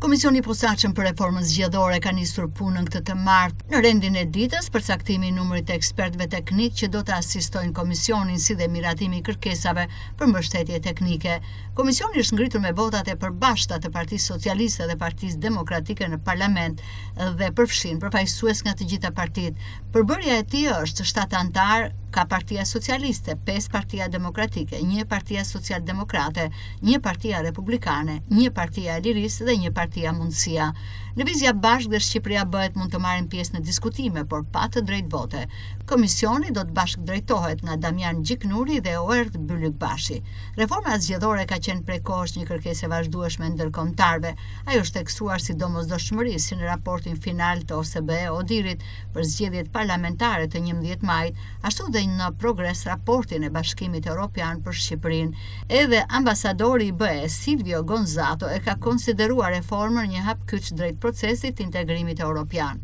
Komisioni i posaçëm për reformën zgjedhore ka nisur punën këtë të martë në rendin e ditës për caktimin e numrit të ekspertëve teknik që do të asistojnë komisionin si dhe miratimi i kërkesave për mbështetje teknike. Komisioni është ngritur me votat e përbashkëta të Partisë Socialiste dhe Partisë Demokratike në parlament dhe përfshin përfaqësues nga të gjitha partitë. Përbërja e tij është 7 antar, ka Partia Socialiste, 5 Partia Demokratike, 1 Partia Social-Demokrate, 1 Partia Republikane, 1 Partia e Lirisë dhe 1 Partia Mundësia. Lëvizja Bashkë dhe Shqipëria Bëhet mund të marrin pjesë në diskutime, por pa të drejtë vote. Komisioni do të bashkëdrejtohet nga Damian Gjiknuri dhe Oert Byllykbashi. Reforma zgjedhore ka qenë prej kohësh një kërkesë e vazhdueshme ndërkombëtarëve. Ajo është theksuar si domosdoshmëri si në raportin final të OSBE-Odirit për zgjedhjet parlamentare të 11 majit, ashtu dhe në progres raportin e Bashkimit Evropian për Shqipërinë. Edhe ambasadori i BE Silvio Gonzato e ka konsideruar reformën një hap kyç drejt procesit të integrimit evropian.